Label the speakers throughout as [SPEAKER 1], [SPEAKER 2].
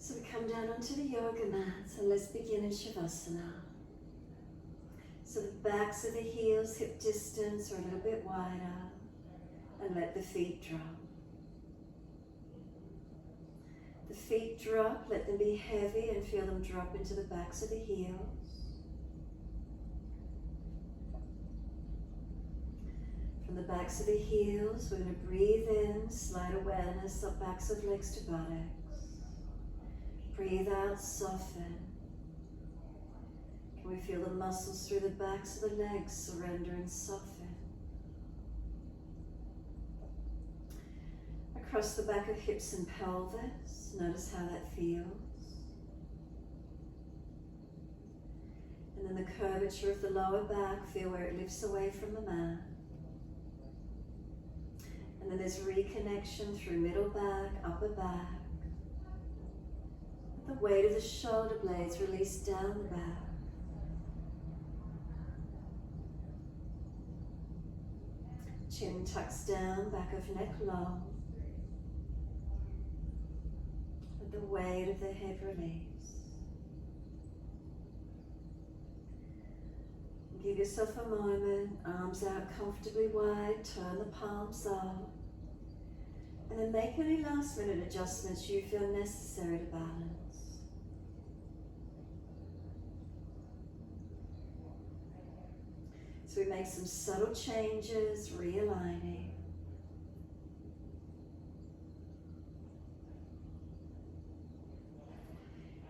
[SPEAKER 1] So we come down onto the yoga mat and let's begin in Shavasana. So the backs of the heels, hip distance or a little bit wider, and let the feet drop. The feet drop, let them be heavy and feel them drop into the backs of the heels. From the backs of the heels, we're going to breathe in, slide awareness up backs of legs to buttocks. Breathe out, soften. Can we feel the muscles through the backs of the legs surrender and soften? Across the back of hips and pelvis, notice how that feels. And then the curvature of the lower back, feel where it lifts away from the mat. And then there's reconnection through middle back, upper back. The weight of the shoulder blades release down the back. Chin tucks down, back of neck long. Let the weight of the head release. Give yourself a moment, arms out comfortably wide, turn the palms up. And then make any last minute adjustments you feel necessary to balance. So we make some subtle changes, realigning.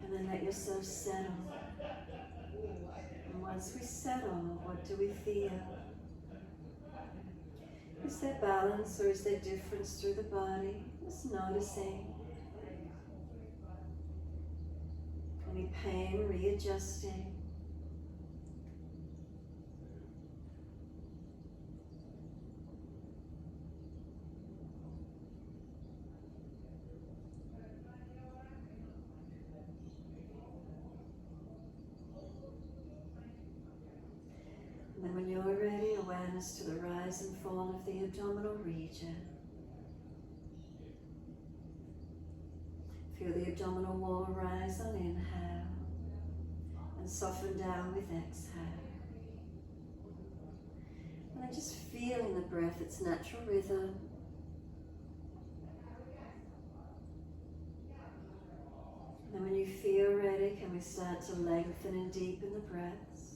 [SPEAKER 1] And then let yourself settle. And once we settle, what do we feel? Is there balance or is there difference through the body? Just noticing. Any pain, readjusting. And then when you're ready, awareness to the rise and fall of the abdominal region. Feel the abdominal wall rise on inhale and soften down with exhale. And then just feeling the breath, its natural rhythm. And then when you feel ready, can we start to lengthen and deepen the breaths?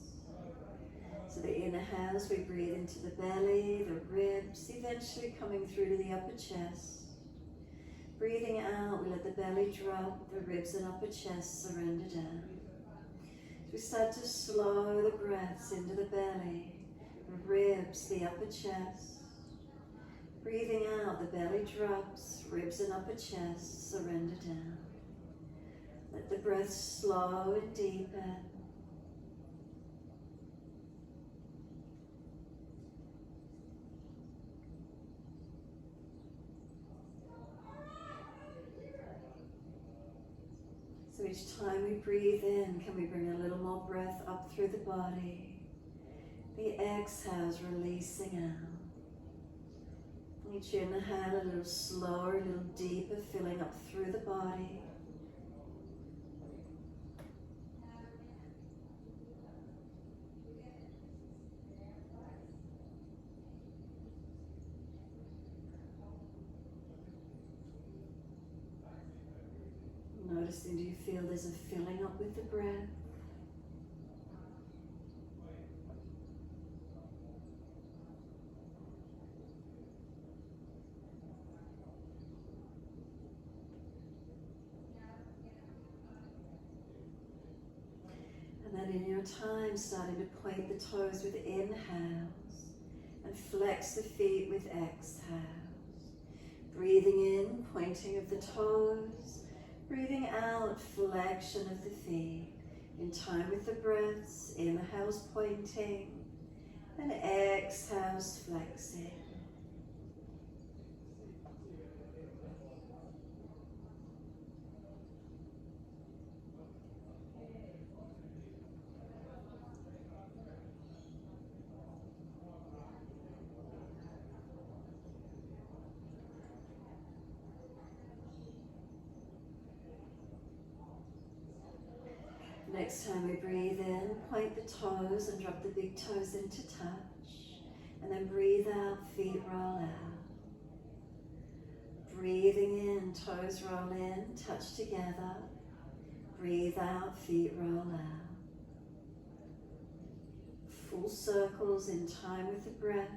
[SPEAKER 1] So the inhales, we breathe into the belly, the ribs, eventually coming through to the upper chest. Breathing out, we let the belly drop, the ribs and upper chest surrender down. So we start to slow the breaths into the belly, the ribs, the upper chest. Breathing out, the belly drops, ribs and upper chest surrender down. Let the breath slow and deepen. So each time we breathe in, can we bring a little more breath up through the body? The exhales releasing out. Each inhale a little slower, a little deeper, filling up through the body. Noticing, do you feel there's a filling up with the breath? And then in your time, starting to point the toes with inhales and flex the feet with exhales. Breathing in, pointing of the toes. Breathing out, flexion of the feet. In time with the breaths, inhales pointing, and exhales flexing. Next time we breathe in, point the toes and drop the big toes into touch. And then breathe out, feet roll out. Breathing in, toes roll in, touch together. Breathe out, feet roll out. Full circles in time with the breaths.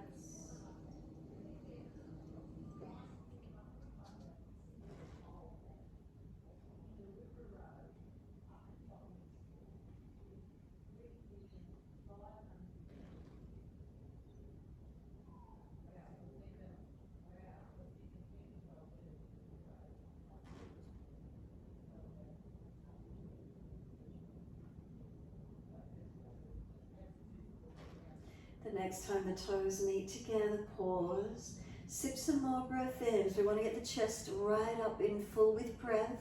[SPEAKER 1] The next time the toes meet together, pause. Sip some more breath in. So we want to get the chest right up in full with breath.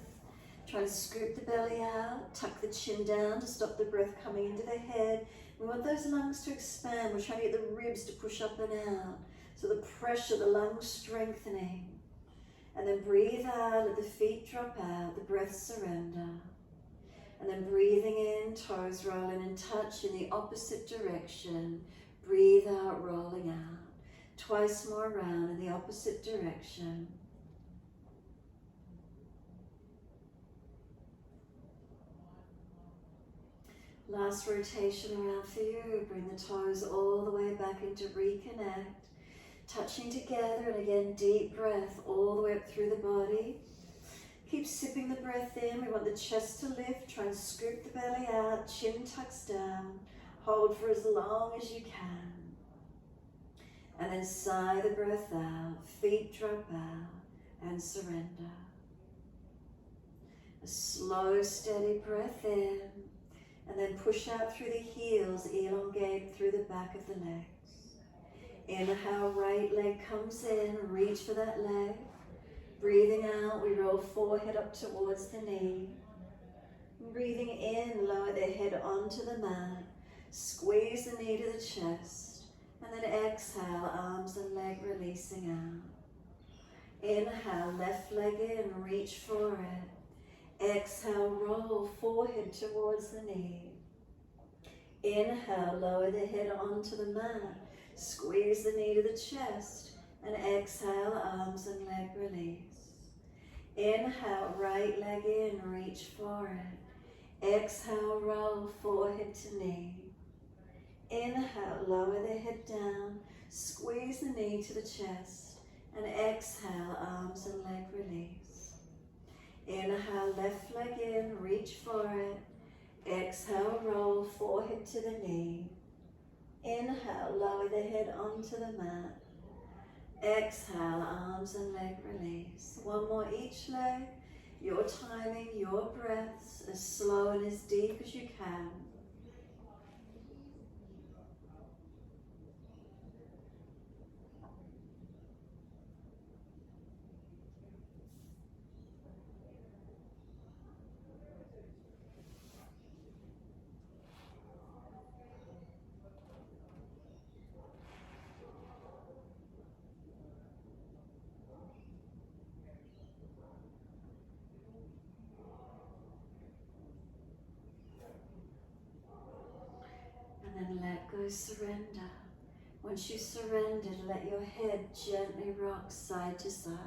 [SPEAKER 1] Try to scoop the belly out, tuck the chin down to stop the breath coming into the head. We want those lungs to expand. We're trying to get the ribs to push up and out. So the pressure, the lungs strengthening. And then breathe out, let the feet drop out, the breath surrender. And then breathing in, toes rolling and touch in the opposite direction. Breathe out, rolling out. Twice more round in the opposite direction. Last rotation around for you. Bring the toes all the way back into reconnect. Touching together, and again, deep breath all the way up through the body. Keep sipping the breath in. We want the chest to lift. Try and scoop the belly out. Chin tucks down. Hold for as long as you can. And then sigh the breath out. Feet drop out and surrender. A slow, steady breath in. And then push out through the heels. Elongate through the back of the legs. Inhale, right leg comes in. Reach for that leg. Breathing out, we roll forehead up towards the knee. Breathing in, lower the head onto the mat. Squeeze the knee to the chest. And then exhale, arms and leg releasing out. Inhale, left leg in, reach for it. Exhale, roll forehead towards the knee. Inhale, lower the head onto the mat. Squeeze the knee to the chest. And exhale, arms and leg release. Inhale, right leg in, reach for it. Exhale, roll forehead to knee. Inhale, lower the head down, squeeze the knee to the chest, and exhale, arms and leg release. Inhale, left leg in, reach for it. Exhale, roll forehead to the knee. Inhale, lower the head onto the mat. Exhale, arms and leg release. One more each leg. Your timing, your breaths, as slow and as deep as you can. And then let go, surrender. Once you surrendered, let your head gently rock side to side.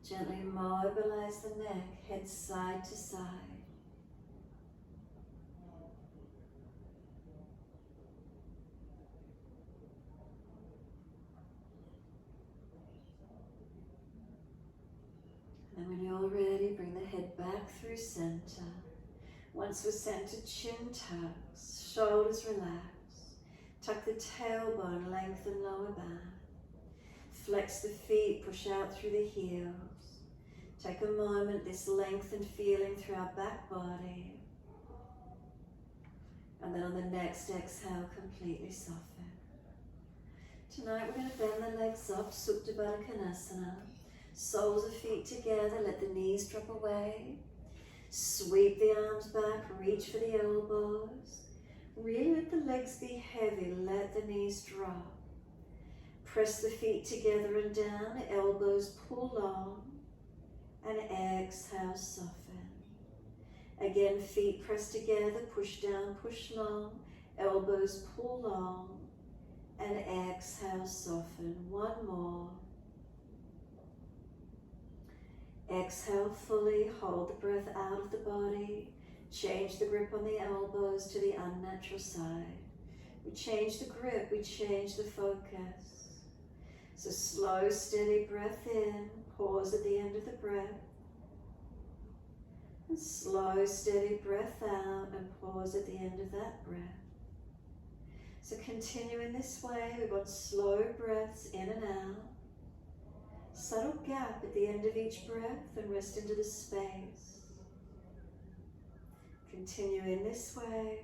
[SPEAKER 1] Gently mobilize the neck, head side to side. And when you're ready, bring the head back through center. Once we're centered, chin tucks, shoulders relax. Tuck the tailbone, lengthen lower back. Flex the feet, push out through the heels. Take a moment, this lengthened feeling through our back body. And then on the next exhale, completely soften. Tonight we're going to bend the legs up, Supta Baddha Konasana. Soles of feet together, let the knees drop away. Sweep the arms back, reach for the elbows. Really let the legs be heavy, let the knees drop. Press the feet together and down, elbows pull long. And exhale, soften. Again, feet press together, push down, push long, elbows pull long, and exhale, soften. One more. Exhale fully, hold the breath out of the body, change the grip on the elbows to the unnatural side. We change the grip, we change the focus. So slow, steady breath in, pause at the end of the breath. And slow, steady breath out and pause at the end of that breath. So continue in this way. We want slow breaths in and out. Subtle gap at the end of each breath and rest into the space. Continue in this way.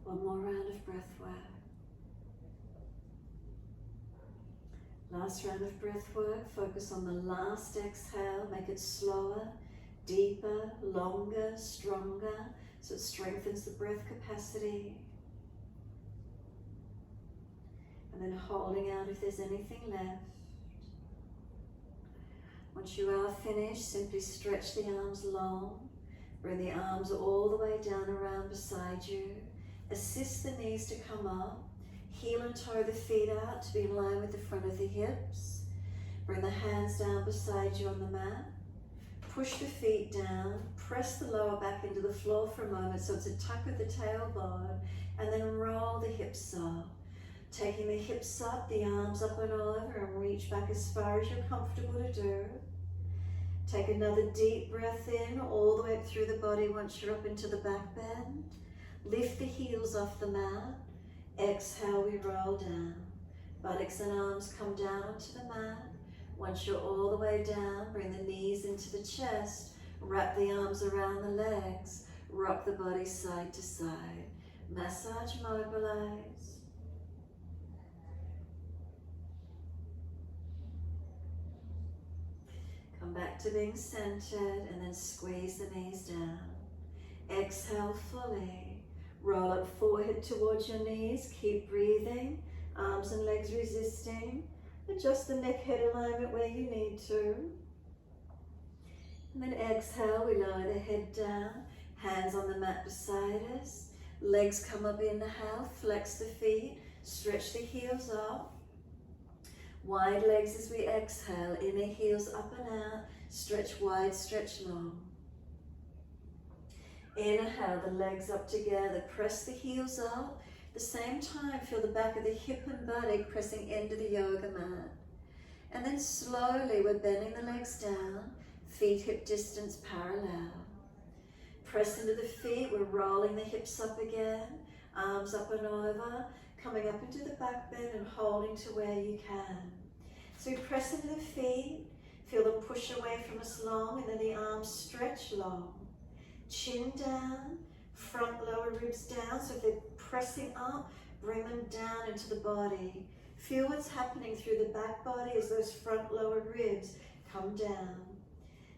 [SPEAKER 1] One more round of breath work. Last round of breath work. Focus on the last exhale. Make it slower, deeper, longer, stronger, so it strengthens the breath capacity. And then holding out if there's anything left. Once you are finished, simply stretch the arms long. Bring the arms all the way down around beside you. Assist the knees to come up. Heel and toe the feet out to be in line with the front of the hips. Bring the hands down beside you on the mat. Push the feet down. Press the lower back into the floor for a moment so it's a tuck of the tailbone. And then roll the hips up. Taking the hips up, the arms up and over, and reach back as far as you're comfortable to do. Take another deep breath in all the way up through the body once you're up into the back bend. Lift the heels off the mat. Exhale, we roll down. Buttocks and arms come down onto the mat. Once you're all the way down, bring the knees into the chest. Wrap the arms around the legs. Rock the body side to side. Massage, mobilize. Come back to being centered and then squeeze the knees down. Exhale fully. Roll up forehead towards your knees. Keep breathing. Arms and legs resisting. Adjust the neck head alignment where you need to. And then exhale, we lower the head down. Hands on the mat beside us. Legs come up, inhale. Flex the feet. Stretch the heels up. Wide legs as we exhale. Inner heels up and out. Stretch wide, stretch long. Inhale, the legs up together. Press the heels up. At the same time, feel the back of the hip and buttock pressing into the yoga mat. And then slowly, we're bending the legs down. Feet hip distance parallel. Press into the feet. We're rolling the hips up again. Arms up and over. Coming up into the back bend and holding to where you can. So we press into the feet. Feel them push away from us long, and then the arms stretch long. Chin down, front lower ribs down. So if they're pressing up, bring them down into the body. Feel what's happening through the back body as those front lower ribs come down.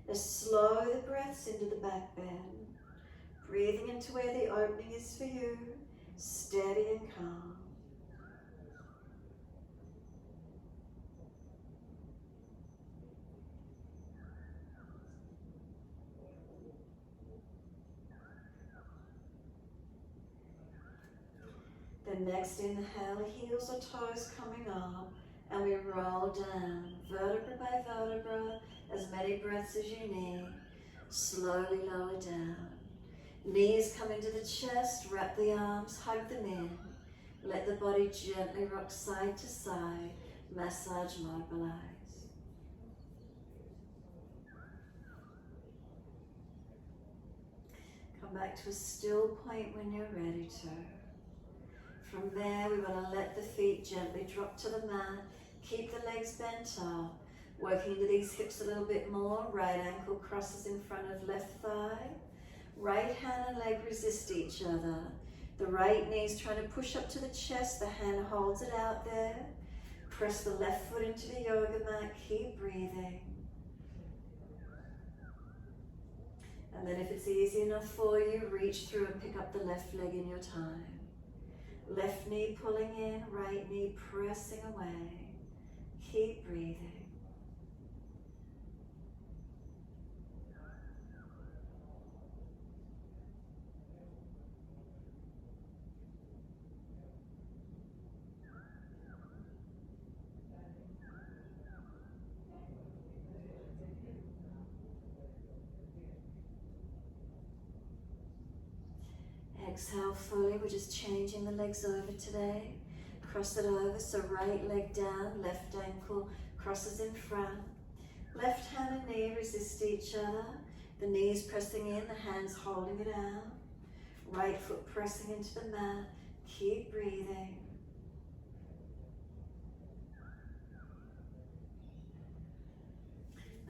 [SPEAKER 1] Now slow the breaths into the back bend. Breathing into where the opening is for you. Steady and calm. The next inhale, heels or toes coming up, And we roll down, vertebra by vertebra, as many breaths as you need. Slowly lower down. Knees come into the chest, wrap the arms, hug them in. Let the body gently rock side to side, massage, mobilize. Come back to a still point when you're ready to. From there, we want to let the feet gently drop to the mat. Keep the legs bent up. Working into these hips a little bit more. Right ankle crosses in front of left thigh. Right hand and leg resist each other. The right knee is trying to push up to the chest. The hand holds it out there. Press the left foot into the yoga mat. Keep breathing. And then if it's easy enough for you, reach through and pick up the left leg in your time. Left knee pulling in, right knee pressing away. Keep breathing. Exhale fully. We're just changing the legs over today. Cross it over, so right leg down, left ankle crosses in front. Left hand and knee resist each other. The knees pressing in, the hands holding it out. Right foot pressing into the mat. Keep breathing.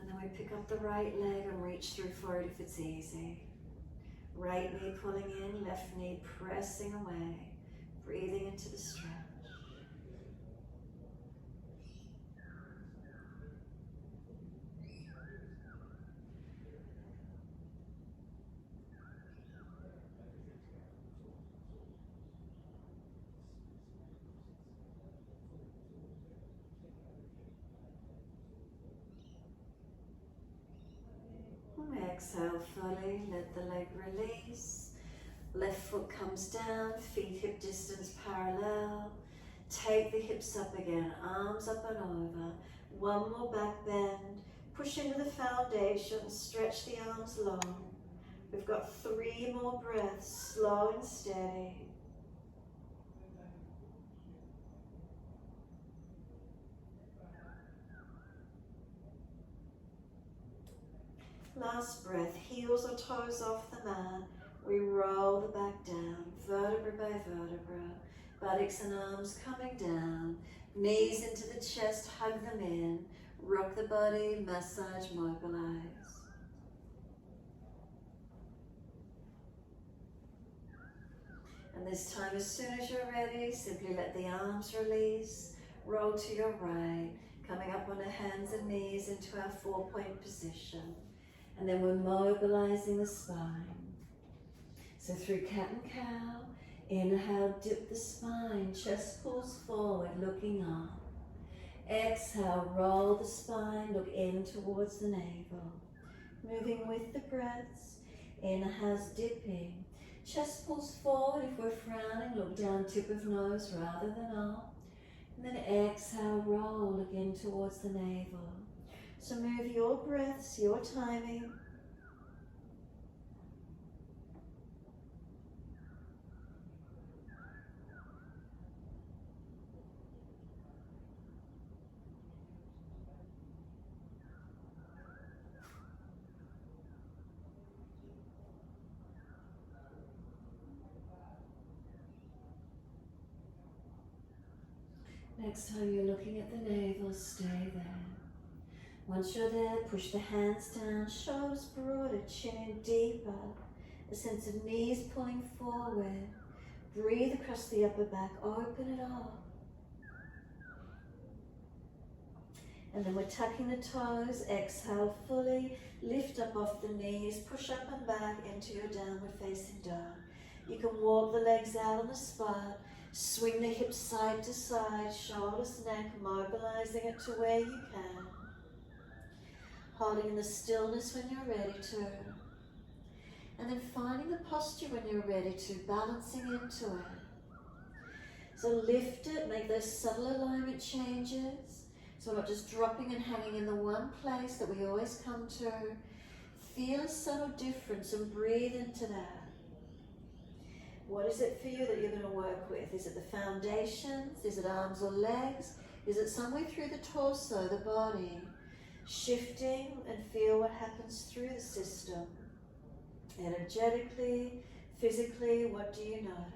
[SPEAKER 1] And then we pick up the right leg and reach through for it if it's easy. Right knee pulling in, left knee pressing away. Breathing into the stretch. Exhale fully, let the leg release. Left foot comes down, feet hip distance parallel. Take the hips up again, arms up and over. One more back bend. Push into the foundation, stretch the arms long. We've got 3 more breaths, slow and steady. Last breath, heels or toes off the mat. We roll the back down, vertebra by vertebra. Buttocks and arms coming down. Knees into the chest, hug them in. Rock the body, massage, mobilize. And this time, as soon as you're ready, simply let the arms release. Roll to your right, coming up on the hands and knees into our 4-point position. And then we're mobilizing the spine. So through cat and cow, inhale, dip the spine, chest pulls forward, looking up. Exhale, roll the spine, look in towards the navel. Moving with the breaths, inhale's dipping. Chest pulls forward, if we're frowning, look down, tip of nose rather than up. And then exhale, roll again towards the navel. So move your breaths, your timing. Next time you're looking at the navel, stay there. Once you're there, push the hands down, shoulders broader, chin in deeper. A sense of knees pulling forward. Breathe across the upper back, open it up. And then we're tucking the toes, exhale fully, lift up off the knees, push up and back into your downward facing dog. You can walk the legs out on the spot, swing the hips side to side, shoulders, neck, mobilizing it to where you can. Holding in the stillness when you're ready to. And then finding the posture when you're ready to, balancing into it. So lift it, make those subtle alignment changes. So we're not just dropping and hanging in the one place that we always come to. Feel a subtle difference and breathe into that. What is it for you that you're going to work with? Is it the foundations? Is it arms or legs? Is it somewhere through the torso, the body? Shifting and feel what happens through the system. Energetically, physically, what do you notice?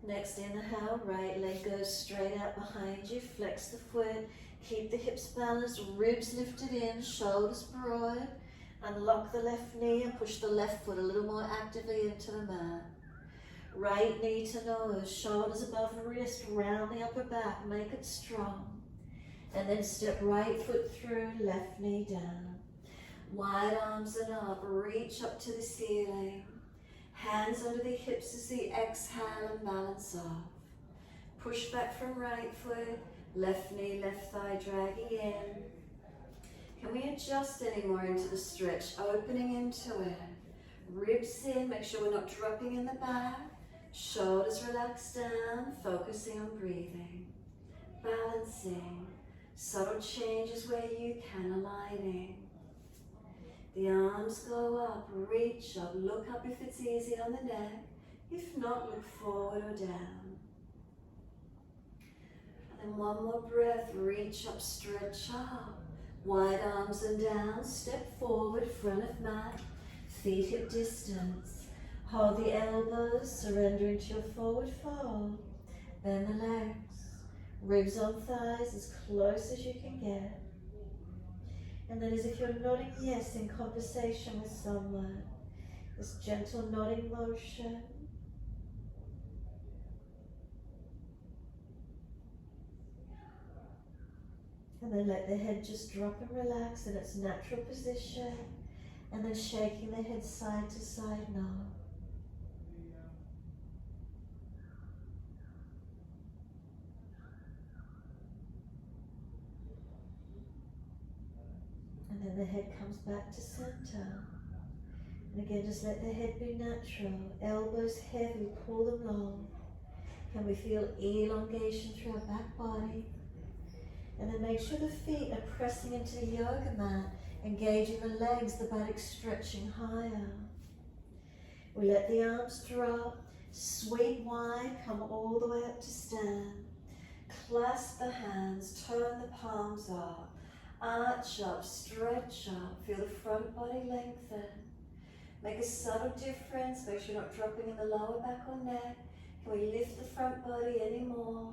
[SPEAKER 1] Next inhale, right leg goes straight out behind you, flex the foot, keep the hips balanced, ribs lifted in, shoulders broad, unlock the left knee and push the left foot a little more actively into the mat. Right knee to nose, shoulders above the wrist, round the upper back, make it strong. And then step right foot through, left knee down. Wide arms and up, reach up to the ceiling. Hands under the hips as the exhale and balance off. Push back from right foot, left knee, left thigh dragging in. Can we adjust any more into the stretch, opening into it? Ribs in, make sure we're not dropping in the back. Shoulders relax down, focusing on breathing. Balancing, subtle changes where you can, aligning. The arms go up, reach up, look up if it's easy on the neck. If not, look forward or down. And then one more breath, reach up, stretch up. Wide arms and down, step forward, front of mat, feet hip distance. Hold the elbows, surrender into your forward fold. Bend the legs, ribs on thighs as close as you can get. And then as if you're nodding yes in conversation with someone, this gentle nodding motion. And then let the head just drop and relax in its natural position. And then shaking the head side to side nod. And then the head comes back to center. And again, just let the head be natural. Elbows heavy, pull them long. Can we feel elongation through our back body? And then make sure the feet are pressing into the yoga mat, engaging the legs, the buttocks stretching higher. We let the arms drop, sweep wide, come all the way up to stand. Clasp the hands, turn the palms up. Arch up, stretch up, feel the front body lengthen. Make a subtle difference, make sure you're not dropping in the lower back or neck. Can we lift the front body any more?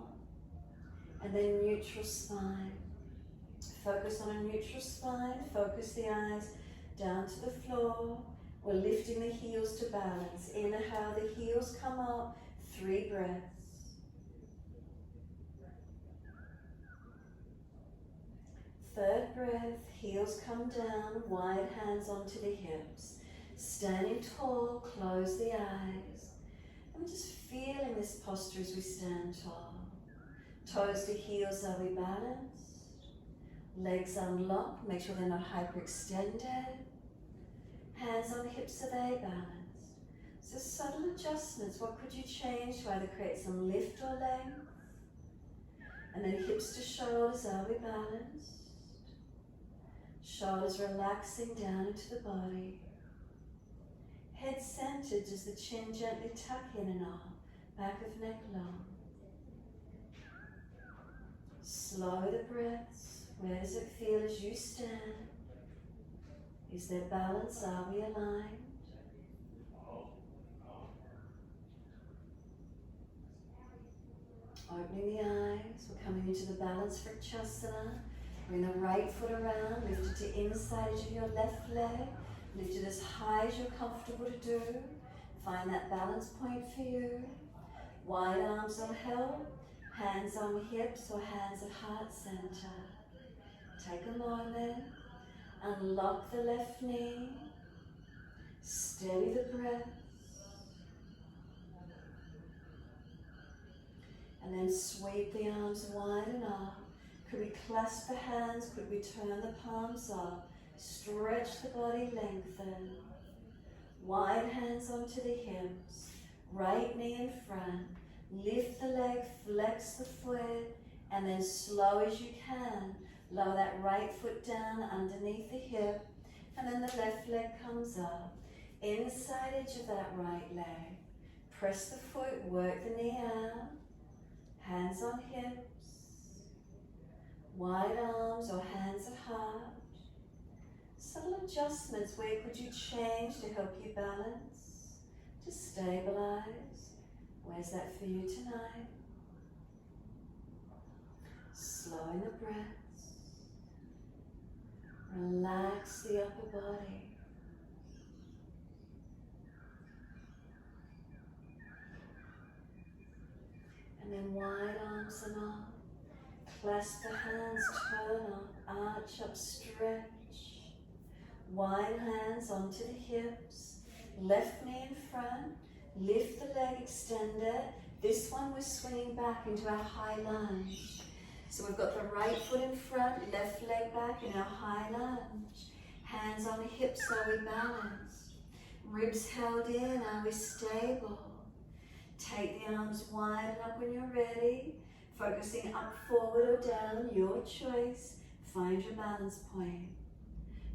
[SPEAKER 1] And then neutral spine. Focus on a neutral spine, focus the eyes down to the floor. We're lifting the heels to balance. Inhale, the heels come up, 3 breaths. Third breath, heels come down, wide hands onto the hips. Standing tall, close the eyes. And just feeling this posture as we stand tall. Toes to heels, are we balanced? Legs unlocked, make sure they're not hyperextended. Hands on hips, are they balanced? So subtle adjustments, what could you change to either create some lift or length? And then hips to shoulders, are we balanced? Shoulders relaxing down into the body. Head centered, does the chin gently tuck in and up, back of neck long. Slow the breaths. Where does it feel as you stand? Is there balance? Are we aligned? Opening the eyes, we're coming into the balance Vrikshasana. Bring the right foot around, lift it to inside edge of your left leg. Lift it as high as you're comfortable to do. Find that balance point for you. Wide arms on help, hands on hips or hands at heart center. Take a moment, unlock the left knee, steady the breath, and then sweep the arms wide and up. Could we clasp the hands? Could we turn the palms up? Stretch the body, lengthen. Wide hands onto the hips. Right knee in front. Lift the leg, flex the foot, and then slow as you can, lower that right foot down underneath the hip, and then the left leg comes up. Inside edge of that right leg. Press the foot, work the knee out. Hands on hips. Wide arms or hands at heart. Subtle adjustments. Where could you change to help you balance, to stabilize? Where's that for you tonight? Slowing the breaths. Relax the upper body. And then wide arms and up. Clasp the hands, turn up, arch up, stretch. Wide hands onto the hips. Left knee in front. Lift the leg, extend it. This one we're swinging back into our high lunge. So we've got the right foot in front, left leg back in our high lunge. Hands on the hips, are we balanced? Ribs held in, are we stable? Take the arms wide and up when you're ready. Focusing up, forward or down, your choice. Find your balance point.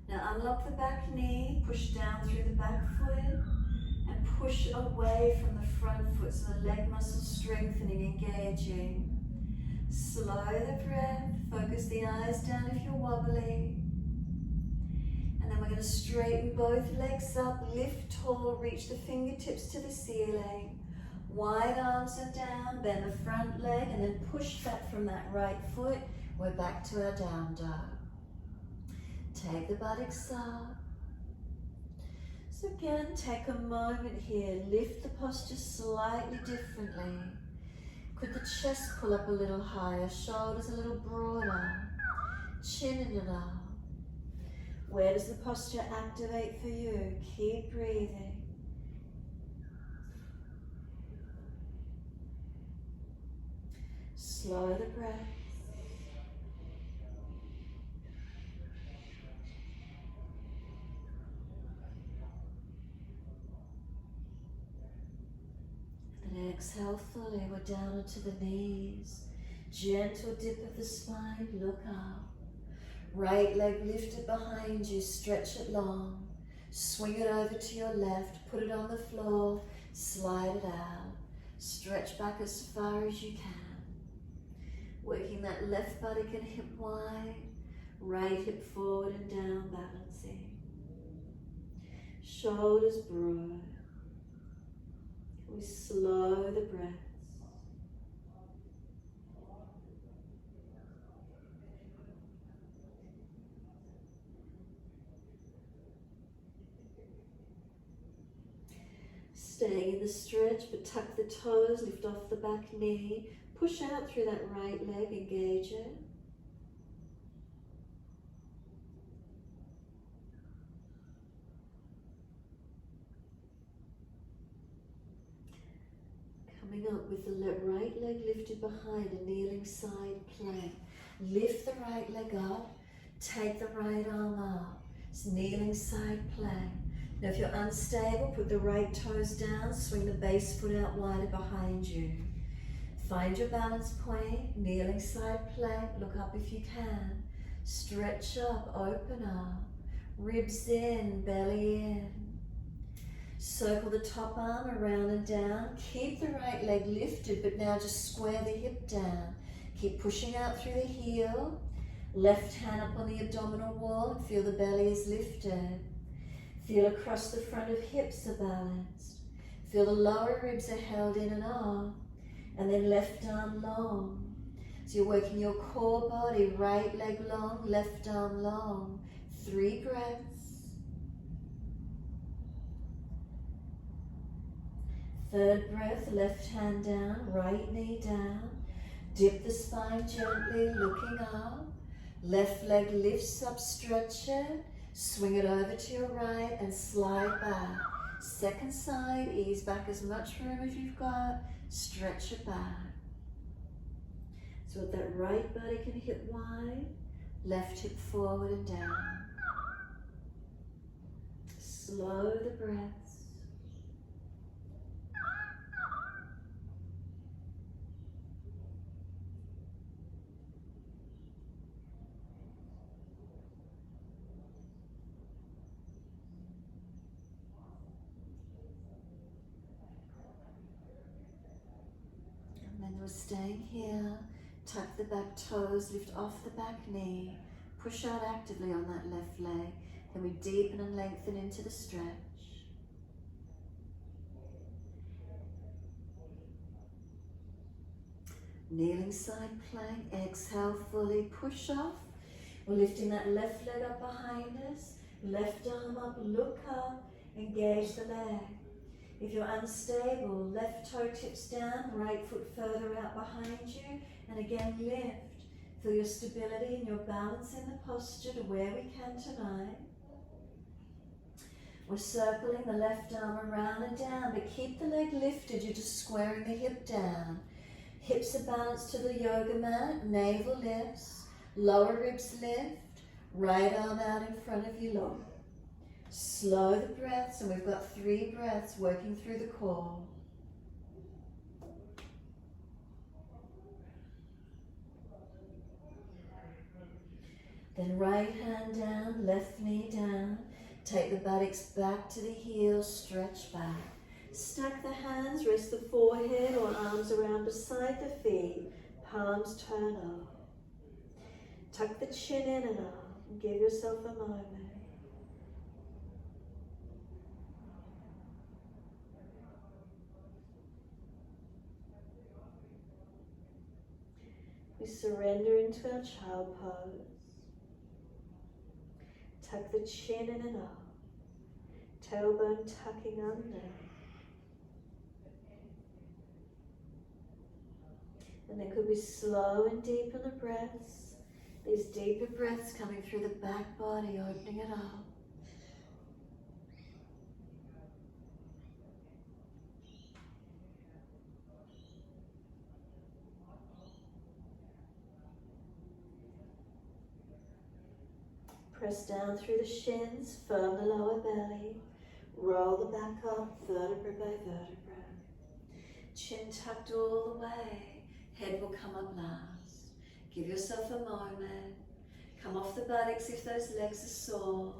[SPEAKER 1] Now unlock the back knee, push down through the back foot, and push away from the front foot so the leg muscles strengthening, engaging. Slow the breath, focus the eyes down if you're wobbly. And then we're going to straighten both legs up, lift tall, reach the fingertips to the ceiling. Wide arms and down, bend the front leg, and then push back from that right foot. We're back to our down dog. Take the buttocks up. So again, take a moment here, lift the posture slightly differently. Could the chest pull up a little higher, shoulders a little broader, chin in it up. Where does the posture activate for you? Keep breathing. Slow the breath. And exhale fully, we're down onto the knees. Gentle dip of the spine, look up. Right leg lifted behind you, stretch it long. Swing it over to your left, put it on the floor, slide it out. Stretch back as far as you can. Working that left buttock and hip wide, right hip forward and down, balancing. Shoulders broad. We slow the breaths. Staying in the stretch, but tuck the toes, lift off the back knee, push out through that right leg, engage it. Coming up with the right leg lifted behind, a kneeling side plank. Lift the right leg up, take the right arm up. It's kneeling side plank. Now if you're unstable, put the right toes down, swing the base foot out wider behind you. Find your balance point, kneeling side plank, look up if you can. Stretch up, open up, ribs in, belly in. Circle the top arm around and down. Keep the right leg lifted, but now just square the hip down. Keep pushing out through the heel. Left hand up on the abdominal wall and feel the belly is lifted. Feel across the front of hips are balanced. Feel the lower ribs are held in and off. And then left arm long. So you're working your core body, right leg long, left arm long. 3 breaths. 3rd breath, left hand down, right knee down. Dip the spine gently, looking up. Left leg lifts up, stretch it. Swing it over to your right and slide back. 2nd side, ease back as much room as you've got. Stretch it back. So with that right buttock and hip wide, left hip forward and down. slow the breaths. And then we're staying here. Tuck the back toes, lift off the back knee. Push out actively on that left leg. Then we deepen and lengthen into the stretch. Kneeling side plank, exhale fully, push off. We're lifting that left leg up behind us, left arm up, look up, engage the leg. If you're unstable, left toe tips down, right foot further out behind you, and again lift. Feel your stability and your balance in the posture to where we can tonight. We're circling the left arm around and down, but keep the leg lifted, you're just squaring the hip down. Hips are balanced to the yoga mat, navel lifts, lower ribs lift, right arm out in front of you long. Slow the breaths, and we've got 3 breaths working through the core. Then right hand down, left knee down. Take the buttocks back to the heels, stretch back. Stack the hands, rest the forehead or arms around beside the feet, palms turn up. Tuck the chin in and up, and give yourself a moment. We surrender into our child pose. Tuck the chin in and up, tailbone tucking under. And then could we slow and deepen the breaths? These deeper breaths coming through the back body, opening it up. Press down through the shins, firm the lower belly. Roll the back up, vertebra by vertebra. Chin tucked all the way. Head will come up last. Give yourself a moment. Come off the buttocks if those legs are sore.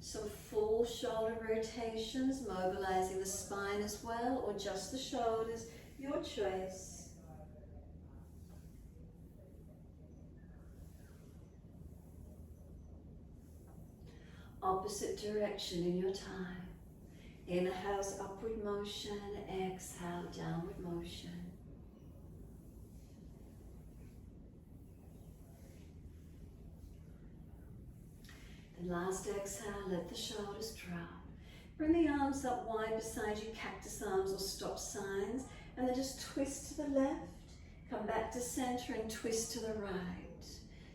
[SPEAKER 1] Some full shoulder rotations, mobilizing the spine as well, or just the shoulders, your choice. Opposite direction in your time. Inhale's upward motion, exhale, downward motion. Then last exhale, let the shoulders drop. Bring the arms up wide beside you, cactus arms or stop signs, and then just twist to the left. Come back to center and twist to the right.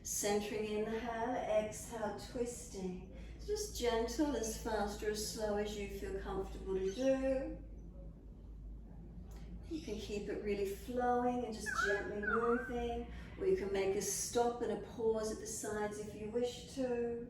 [SPEAKER 1] Centering, inhale, exhale, twisting. Just gentle, as fast or as slow as you feel comfortable to do. You can keep it really flowing and just gently moving, or you can make a stop and a pause at the sides if you wish to.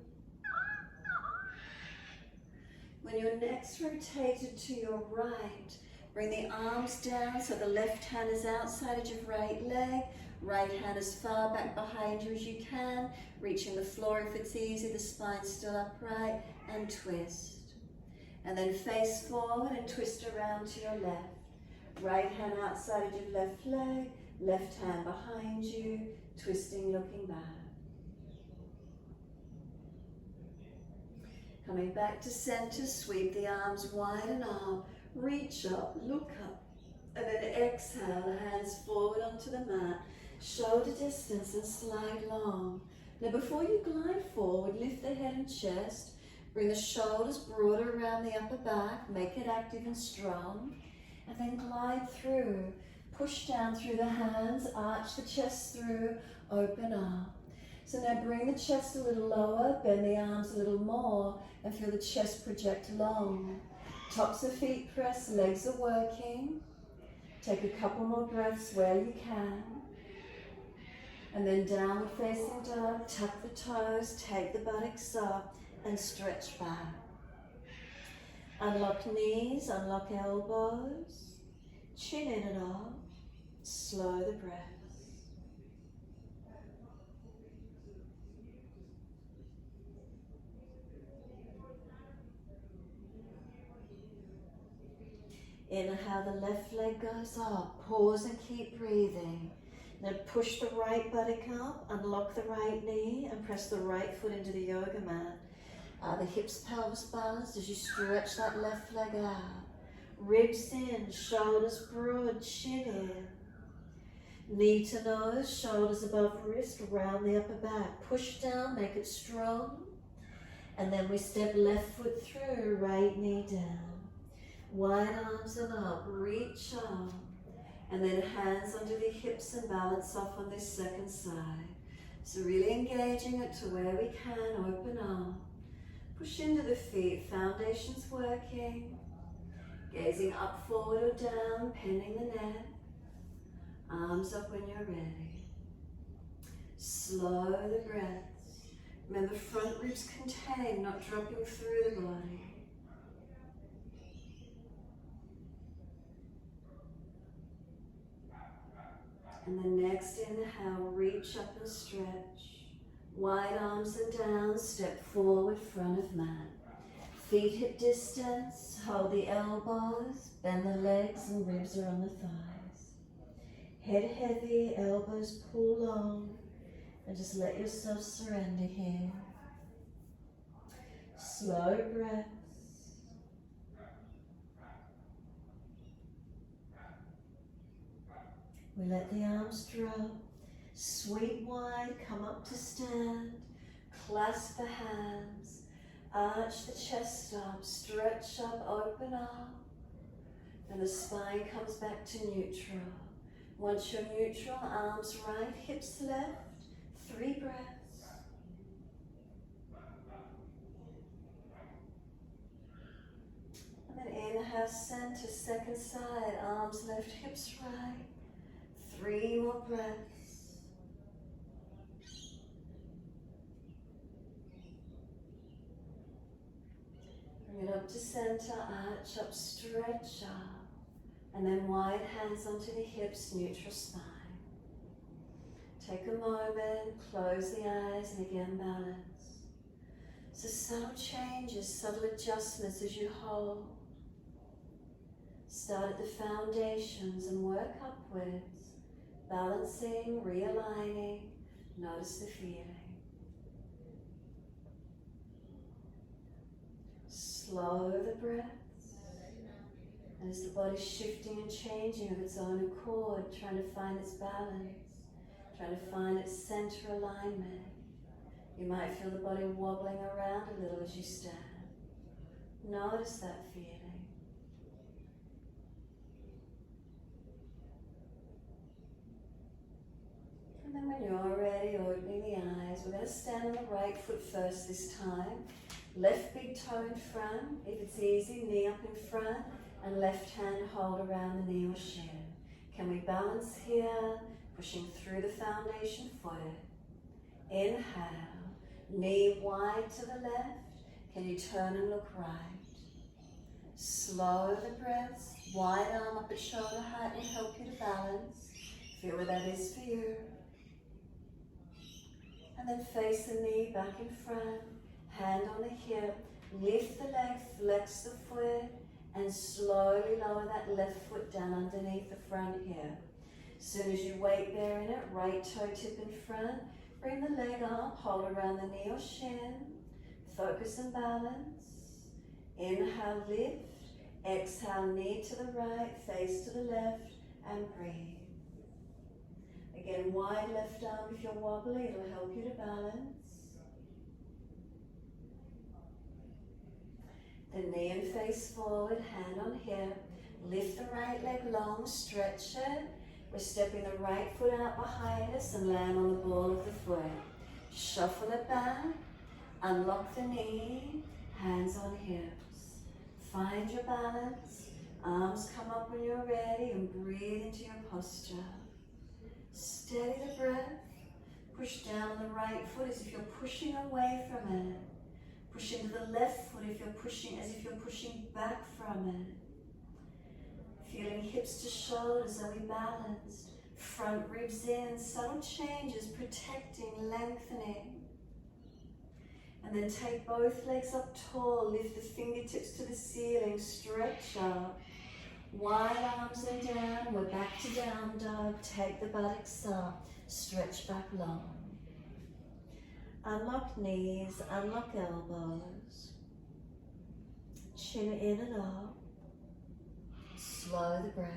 [SPEAKER 1] When you're next rotated to your right, bring the arms down so the left hand is outside of your right leg, right hand as far back behind you as you can, reaching the floor if it's easy, the spine still upright, and twist. And then face forward and twist around to your left. Right hand outside of your left leg, left hand behind you, twisting, looking back. Coming back to center, sweep the arms wide and up, reach up, look up, and then exhale, hands forward onto the mat, shoulder distance and slide long. Now before you glide forward, lift the head and chest, bring the shoulders broader around the upper back, make it active and strong, and then glide through. Push down through the hands, arch the chest through, open up. So now bring the chest a little lower, bend the arms a little more, and feel the chest project long. Tops of feet press, legs are working. Take a couple more breaths where you can. And then downward facing dog, tuck the toes, take the buttocks up, and stretch back. Unlock knees, unlock elbows, chin in and up, slow the breath. Inhale, the left leg goes up, pause and keep breathing. Now push the right buttock up, unlock the right knee and press the right foot into the yoga mat. The hips, pelvis balanced as you stretch that left leg out. Ribs in, shoulders broad, chin in. Knee to nose, shoulders above wrist, round the upper back. Push down, make it strong. And then we step left foot through, right knee down. Wide arms and up, reach up. And then hands under the hips and balance off on this second side. So really engaging it to where we can, open up. Push into the feet, foundation's working. Gazing up, forward or down, pinning the neck. Arms up when you're ready. Slow the breaths. Remember, front ribs contained, not dropping through the body. And then next inhale, reach up and stretch. Wide arms and down, step forward, front of mat. Feet hip distance, hold the elbows, bend the legs and ribs are on the thighs. Head heavy, elbows pull long, and just let yourself surrender here. Slow breaths. We let the arms drop, sweep wide, come up to stand, clasp the hands, arch the chest up, stretch up, open up, and the spine comes back to neutral. Once you're neutral, arms right, hips left, 3 breaths. And then inhale, center, second side, arms left, hips right. 3 more breaths. Bring it up to center, arch up, stretch up. And then wide hands onto the hips, neutral spine. Take a moment, close the eyes, and again balance. So subtle changes, subtle adjustments as you hold. Start at the foundations and work upwards. Balancing, realigning, notice the feeling. Slow the breaths. And as the body's shifting and changing of its own accord, trying to find its balance, trying to find its center alignment, you might feel the body wobbling around a little as you stand. Notice that feeling. And then when you're ready, opening the eyes, we're going to stand on the right foot first this time. Left big toe in front. If it's easy, knee up in front. And left hand hold around the knee or shin. Can we balance here? Pushing through the foundation foot. Inhale. Knee wide to the left. Can you turn and look right? Slow the breaths. Wide arm up at shoulder height will help you to balance. Feel where that is for you. And then face the knee back in front, hand on the hip, lift the leg, flex the foot, and slowly lower that left foot down underneath the front hip. As soon as you weight bear in it, right toe tip in front, bring the leg up, hold around the knee or shin, focus and balance. Inhale, lift, exhale, knee to the right, face to the left, and breathe. Again, wide left arm if you're wobbly, it'll help you to balance. The knee and face forward, hand on hip. Lift the right leg long, stretch it. We're stepping the right foot out behind us and land on the ball of the foot. Shuffle it back, unlock the knee, hands on hips. Find your balance, arms come up when you're ready and breathe into your posture. Steady the breath, push down on the right foot as if you're pushing away from it. Push into the left foot if you're pushing, as if you're pushing back from it. Feeling hips to shoulders, are we balanced? Front ribs in, subtle changes, protecting, lengthening. And then take both legs up tall, lift the fingertips to the ceiling, stretch up. Wide arms and down, we're back to down dog. Take the buttocks up, stretch back long. Unlock knees, unlock elbows. Chin in and up. Slow the breath.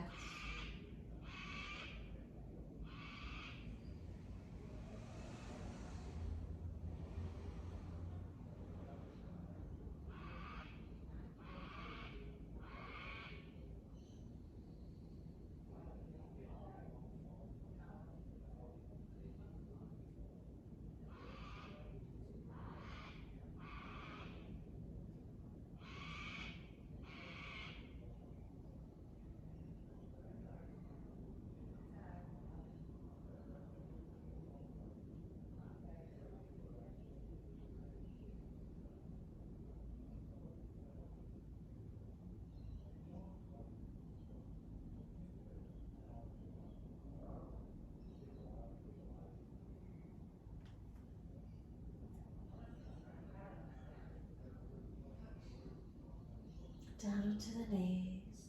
[SPEAKER 1] Down onto the knees.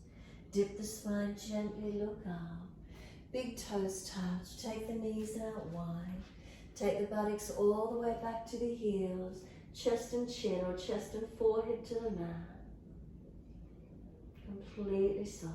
[SPEAKER 1] Dip the spine gently, look up. Big toes touch. Take the knees out wide. Take the buttocks all the way back to the heels. Chest and chin or chest and forehead to the mat. Completely soften.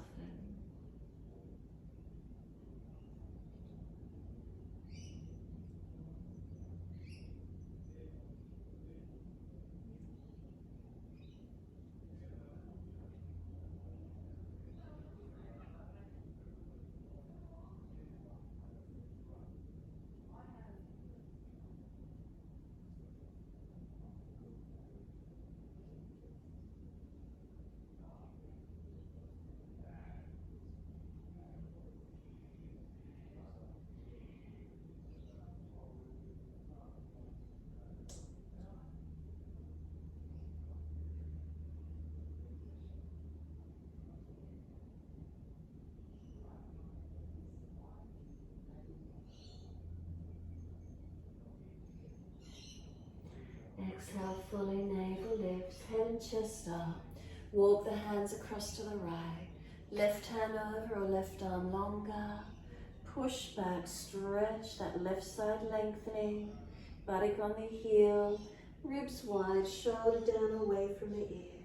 [SPEAKER 1] Exhale fully, navel lifts, head and chest up. Walk the hands across to the right. Left hand over or left arm longer. Push back, stretch that left side lengthening. Buttock on the heel, ribs wide, shoulder down away from the ear.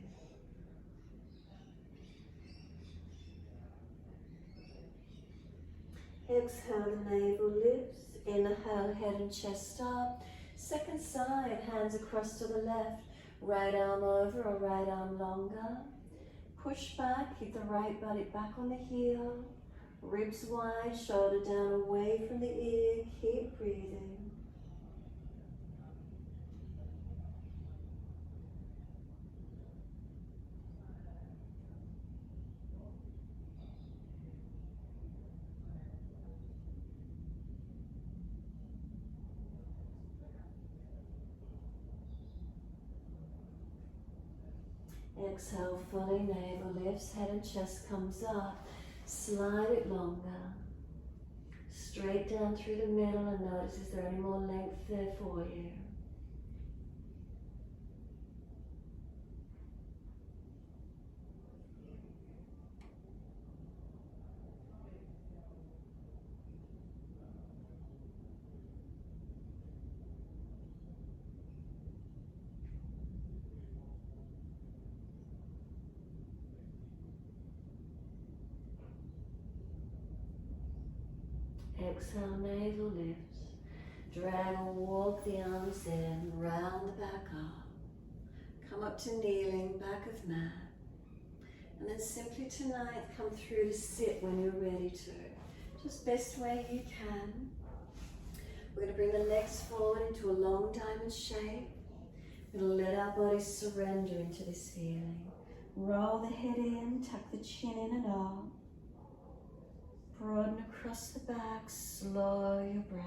[SPEAKER 1] Exhale, the navel lifts. Inhale, head and chest up. Second side, hands across to the left. Right arm over or right arm longer. Push back, keep the right buttock back on the heel. Ribs wide, shoulder down away from the ear. Keep breathing. Exhale fully, navel lifts, head and chest comes up. Slide it longer. Straight down through the middle and notice is there any more length there for you. Exhale, navel lifts. Drag or walk the arms in, round the back up. Come up to kneeling, back of mat. And then simply tonight, come through to sit when you're ready to. Just best way you can. We're going to bring the legs forward into a long diamond shape. We're going to let our body surrender into this feeling. Roll the head in, tuck the chin in and up. Broaden across the back, slow your breath.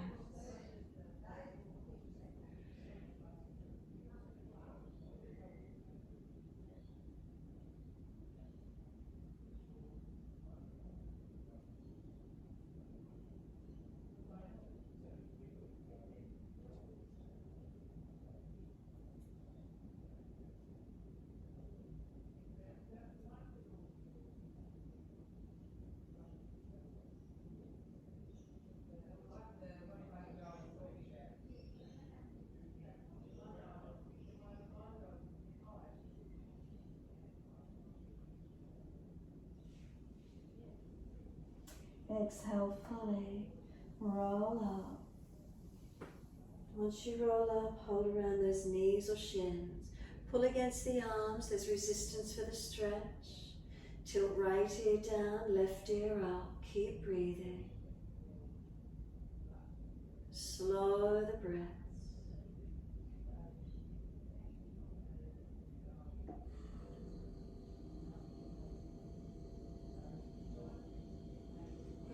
[SPEAKER 1] Exhale fully, roll up. Once you roll up, hold around those knees or shins. Pull against the arms, there's resistance for the stretch. Tilt right ear down, left ear up. Keep breathing. Slow the breaths.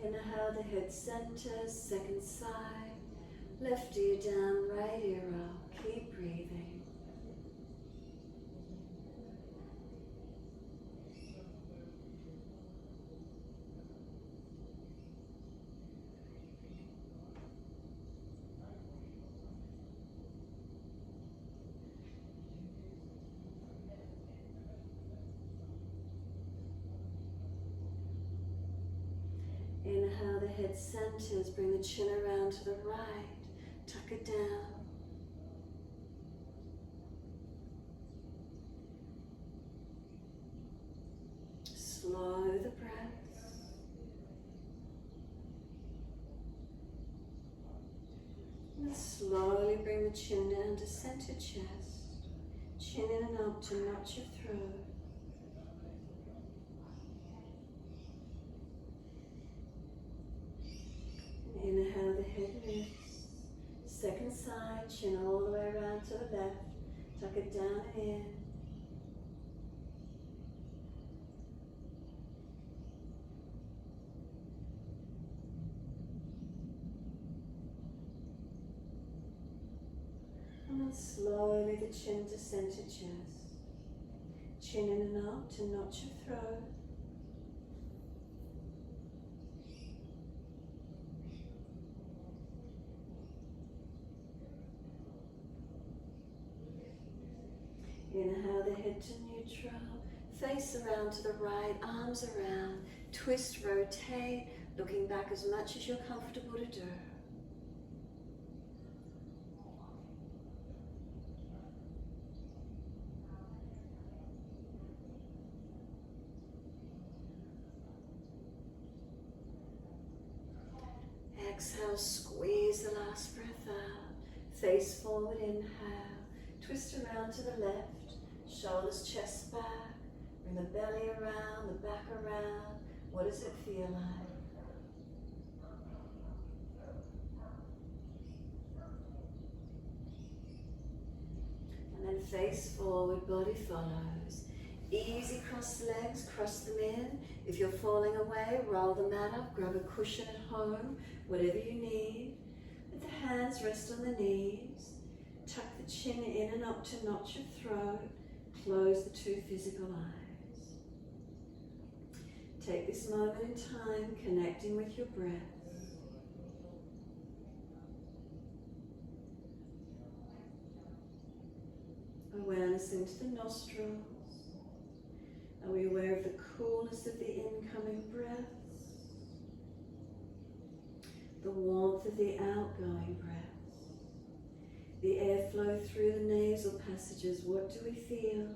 [SPEAKER 1] Inhale, the head centers, second side. Left ear down, right ear up. Keep breathing. Inhale, the head centers, bring the chin around to the right, tuck it down. Slow the breaths. And slowly bring the chin down to center chest, chin in and up to notch your throat. Inhale, the head lifts. Second side, chin all the way around to the left. Tuck it down and in. And then slowly the chin to center chest. Chin in and up to notch your throat. Inhale the head to neutral, face around to the right, arms around, twist, rotate, looking back as much as you're comfortable to do. Exhale, squeeze the last breath out, face forward, inhale, twist around to the left. Shoulders, chest back, bring the belly around, the back around. What does it feel like? And then face forward, body follows. Easy, cross the legs, cross them in. If you're falling away, roll the mat up, grab a cushion at home, whatever you need. Let the hands rest on the knees. Tuck the chin in and up to notch your throat. Close the two physical eyes. Take this moment in time, connecting with your breath. Awareness into the nostrils. Are we aware of the coolness of the incoming breaths? The warmth of the outgoing breaths? The airflow through the nasal passages, what do we feel?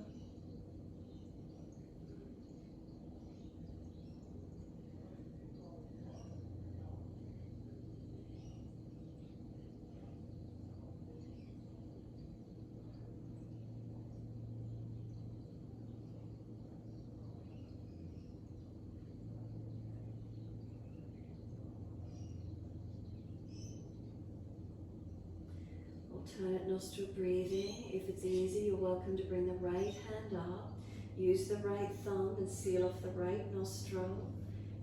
[SPEAKER 1] Alternate nostril breathing. If it's easy, you're welcome to bring the right hand up. Use the right thumb and seal off the right nostril.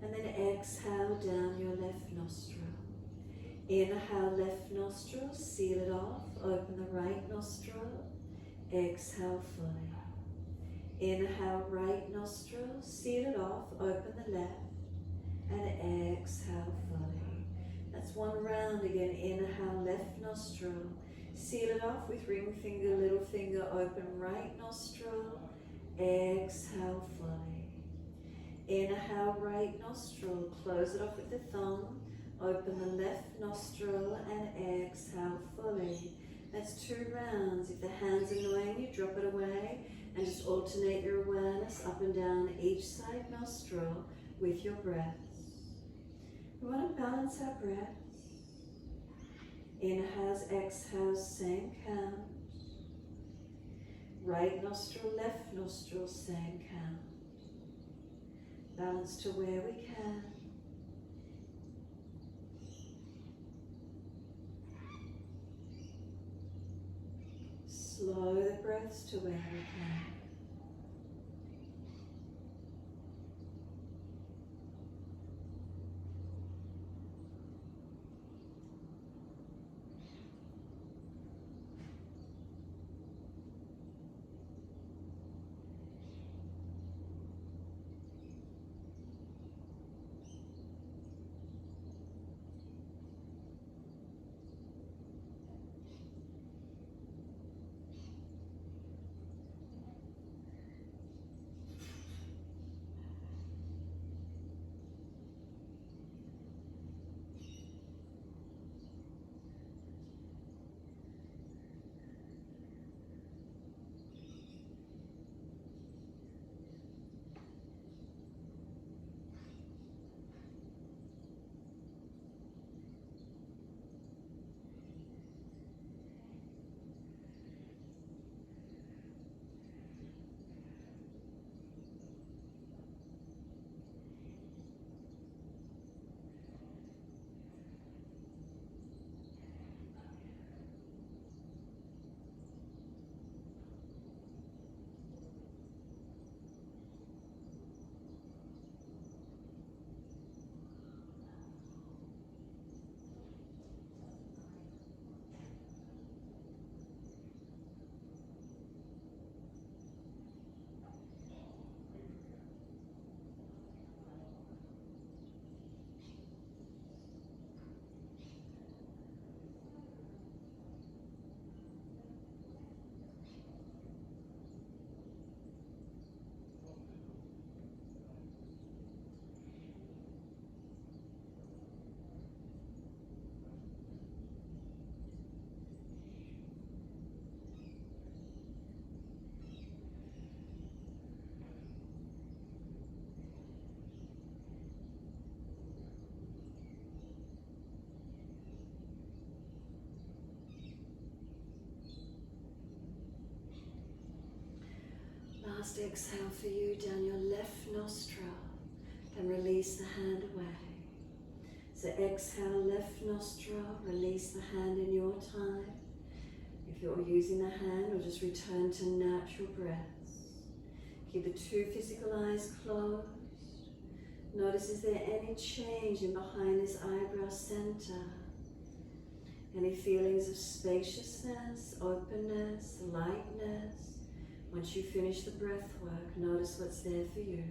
[SPEAKER 1] And then exhale down your left nostril. Inhale left nostril, seal it off. Open the right nostril. Exhale fully. Inhale right nostril, seal it off. Open the left. And exhale fully. That's one round again. Inhale left nostril. Seal it off with ring finger, little finger, open right nostril. Exhale fully. Inhale right nostril, close it off with the thumb. Open the left nostril and exhale fully. That's 2 rounds. If the hand's annoying you, drop it away and just alternate your awareness up and down each side nostril with your breaths. We want to balance our breath. Inhales, exhales, same count. Right nostril, left nostril, same count. Balance to where we can. Slow the breaths to where we can. Last exhale for you down your left nostril, and release the hand away. So exhale, left nostril, release the hand in your time. If you're using the hand, or just return to natural breaths. Keep the two physical eyes closed. Notice, is there any change in behind this eyebrow center? Any feelings of spaciousness, openness, lightness? Once you finish the breath work, notice what's there for you.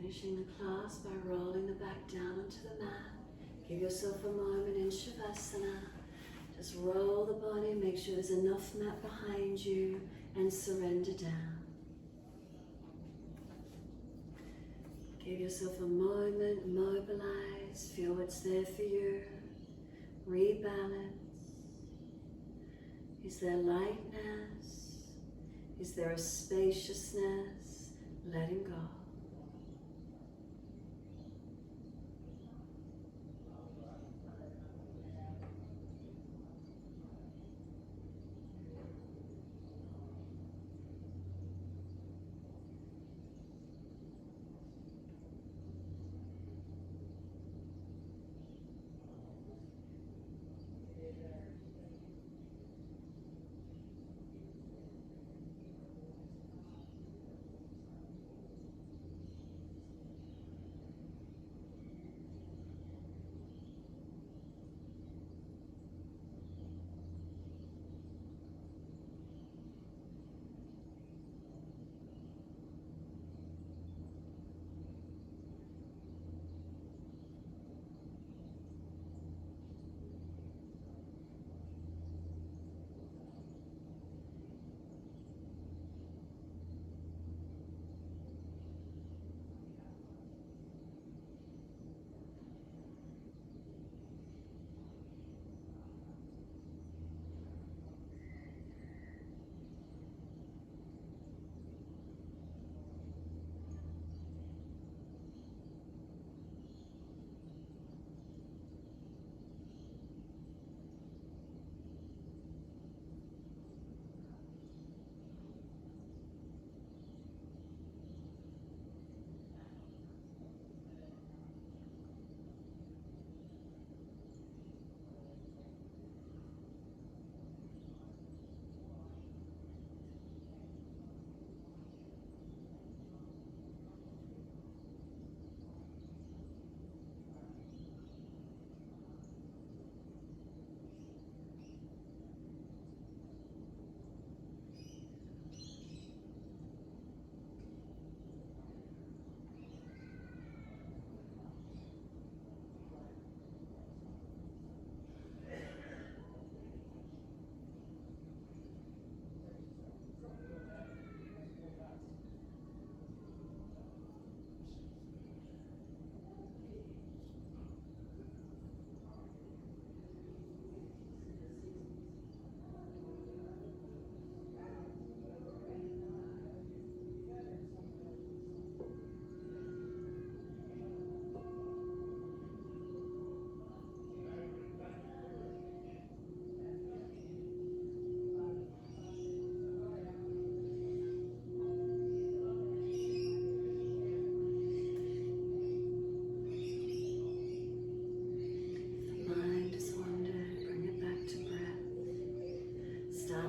[SPEAKER 1] Finishing the class by rolling the back down onto the mat. Give yourself a moment in Shavasana. Just roll the body, make sure there's enough mat behind you, and surrender down. Give yourself a moment, mobilize, feel what's there for you, rebalance. Is there lightness? Is there a spaciousness? Letting go.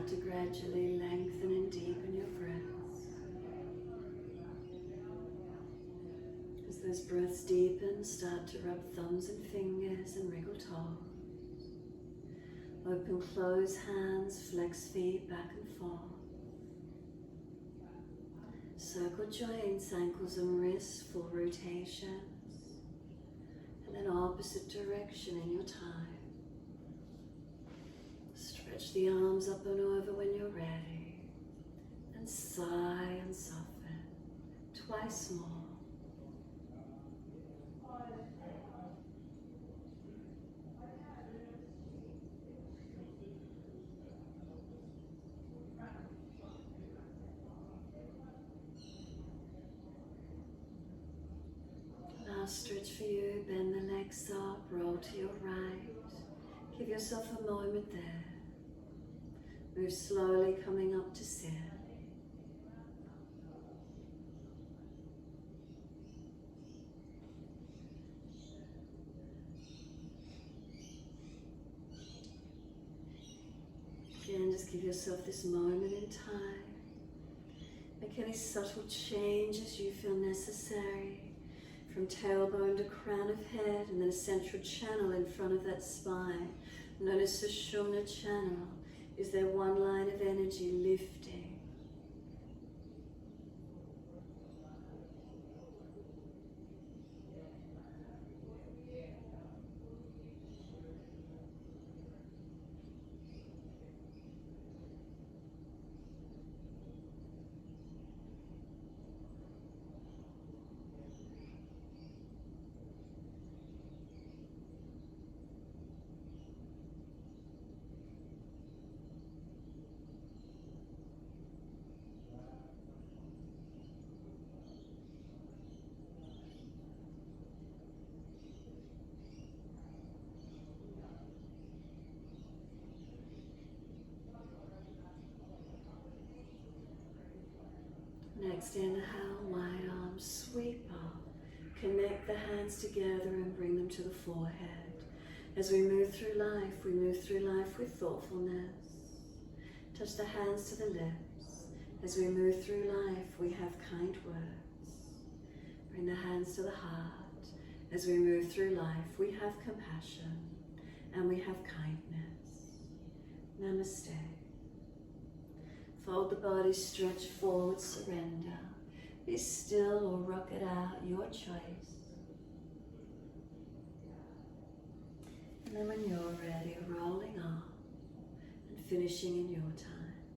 [SPEAKER 1] To gradually lengthen and deepen your breaths. As those breaths deepen, start to rub thumbs and fingers and wriggle toes. Open, close hands, flex feet back and forth. Circle joints, ankles and wrists, full rotations. And then opposite direction in your time. Stretch the arms up and over when you're ready, and sigh and soften, twice more. Last stretch for you, bend the legs up, roll to your right, give yourself a moment there. Move slowly, coming up to sit. Again, just give yourself this moment in time. Make any subtle changes you feel necessary, from tailbone to crown of head, and then a central channel in front of that spine, known as Sushumna channel. Is there one line of energy lifting? Next inhale, wide arms sweep up. Connect the hands together and bring them to the forehead. As we move through life with thoughtfulness. Touch the hands to the lips. As we move through life, we have kind words. Bring the hands to the heart. As we move through life, we have compassion and we have kindness. Namaste. Fold the body, stretch forward, surrender. Be still or rock it out, your choice. And then when you're ready, rolling off and finishing in your time.